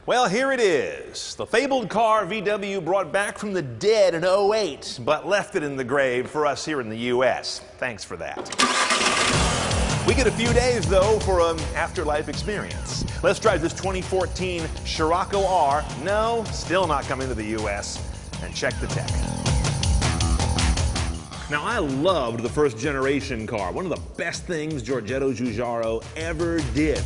Well, here it is. The fabled car VW brought back from the dead in '08, but left it in the grave for us here in the U.S. Thanks for that. We get a few days, though, for an afterlife experience. Let's drive this 2014 Scirocco R. No, still not coming to the U.S. And check the tech. Now, I loved the first generation car. One of the best things Giorgetto Giugiaro ever did.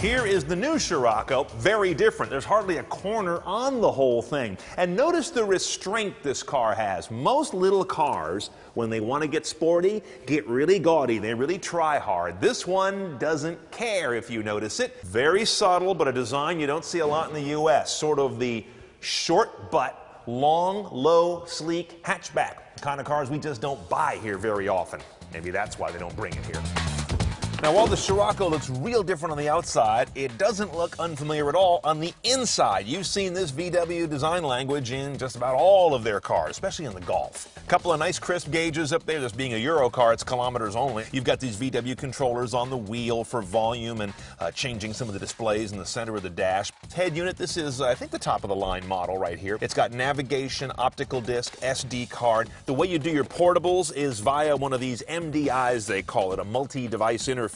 Here is the new Scirocco, very different. There's hardly a corner on the whole thing. And notice the restraint this car has. Most little cars, when they want to get sporty, get really gaudy. They really try hard. This one doesn't care if you notice it. Very subtle, but a design you don't see a lot in the U.S. Sort of the short butt, long, low, sleek hatchback. The kind of cars we just don't buy here very often. Maybe that's why they don't bring it here. Now, while the Scirocco looks real different on the outside, it doesn't look unfamiliar at all on the inside. You've seen this VW design language in just about all of their cars, especially in the Golf. A couple of nice crisp gauges up there. This being a Euro car, it's kilometers only. You've got these VW controllers on the wheel for volume and changing some of the displays in the center of the dash. Head unit, this is, I think, the top of the line model right here. It's got navigation, optical disc, SD card. The way you do your portables is via one of these MDIs, they call it, a multi-device interface.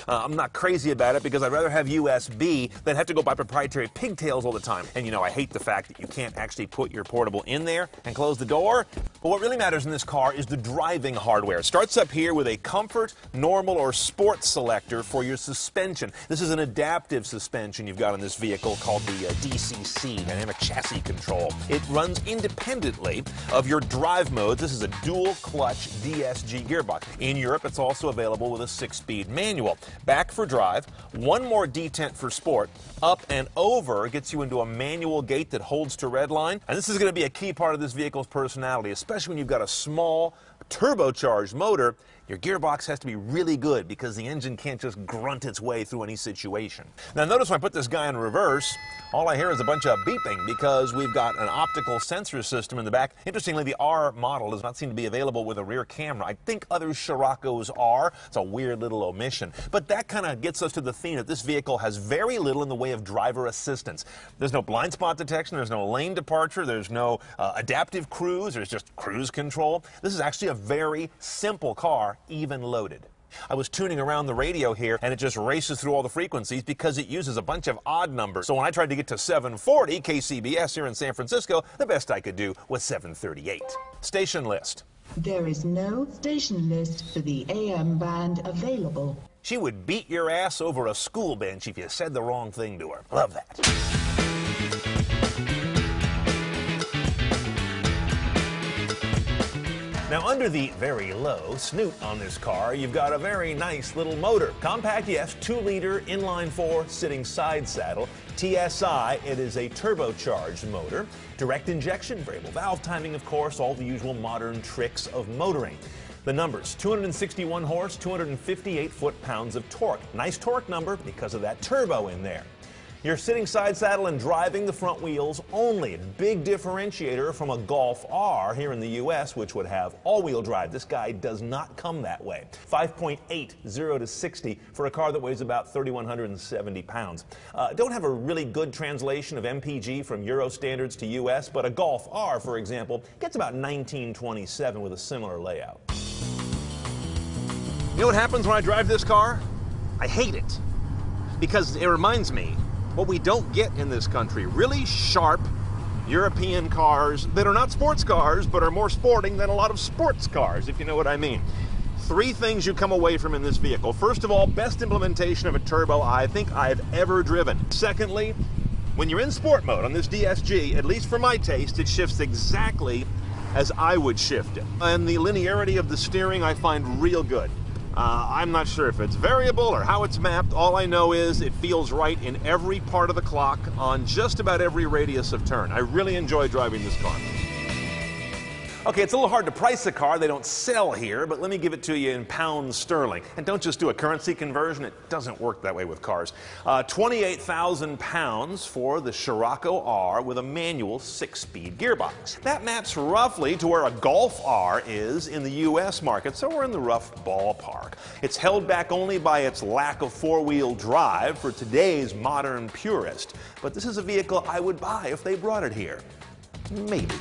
I'm not crazy about it because I'd rather have USB than have to go buy proprietary pigtails all the time. And you know, I hate the fact that you can't actually put your portable in there and close the door. But what really matters in this car is the driving hardware. It starts up here with a comfort, normal, or sport selector for your suspension. This is an adaptive suspension you've got on this vehicle called the DCC, Dynamic Chassis Control. It runs independently of your drive modes. This is a dual clutch DSG gearbox. In Europe, it's also available with a 6-speed manual. Back for drive, one more detent for sport, up and over gets you into a manual gate that holds to red line. And this is going to be a key part of this vehicle's personality, especially when you've got a small turbocharged motor. Your gearbox has to be really good because the engine can't just grunt its way through any situation. Now notice when I put this guy in reverse, all I hear is a bunch of beeping because we've got an optical sensor system in the back. Interestingly, the R model does not seem to be available with a rear camera. I think other Sciroccos are. It's a weird little omission. But that kind of gets us to the theme that this vehicle has very little in the way of driver assistance. There's no blind spot detection, there's no lane departure, there's no adaptive cruise, there's just cruise control. This is actually a very simple car, even loaded. I was tuning around the radio here, and it just races through all the frequencies because it uses a bunch of odd numbers. So when I tried to get to 740 KCBS here in San Francisco, the best I could do was 738. Station list. There is no station list for the AM band available. She would beat your ass over a school bench if you said the wrong thing to her. Love that. Now, under the very low snoot on this car, you've got a very nice little motor. Compact, yes, 2-liter inline-4 sitting side saddle. TSI, it is a turbocharged motor. Direct injection, variable valve timing, of course, all the usual modern tricks of motoring. The numbers, 261 horse, 258 foot-pounds of torque. Nice torque number because of that turbo in there. You're sitting side saddle and driving the front wheels only. Big differentiator from a Golf R here in the U.S., which would have all-wheel drive. This guy does not come that way. 5.8, 0 to 60 for a car that weighs about 3,170 pounds. Don't have a really good translation of MPG from Euro standards to U.S., but a Golf R, for example, gets about 1927 with a similar layout. You know what happens when I drive this car? I hate it. Because it reminds me what we don't get in this country, really sharp European cars that are not sports cars, but are more sporting than a lot of sports cars, if you know what I mean. 3 things you come away from in this vehicle. First of all, best implementation of a turbo I think I've ever driven. Secondly, when you're in sport mode on this DSG, at least for my taste, it shifts exactly as I would shift it. And the linearity of the steering I find real good. I'm not sure if it's variable or how it's mapped. All I know is it feels right in every part of the clock on just about every radius of turn. I really enjoy driving this car. Okay, it's a little hard to price the car. They don't sell here, but let me give it to you in pounds sterling. And don't just do a currency conversion. It doesn't work that way with cars. 28,000 pounds for the Scirocco R with a manual 6-speed gearbox. That maps roughly to where a Golf R is in the U.S. market, so we're in the rough ballpark. It's held back only by its lack of four-wheel drive for today's modern purist. But this is a vehicle I would buy if they brought it here. Maybe.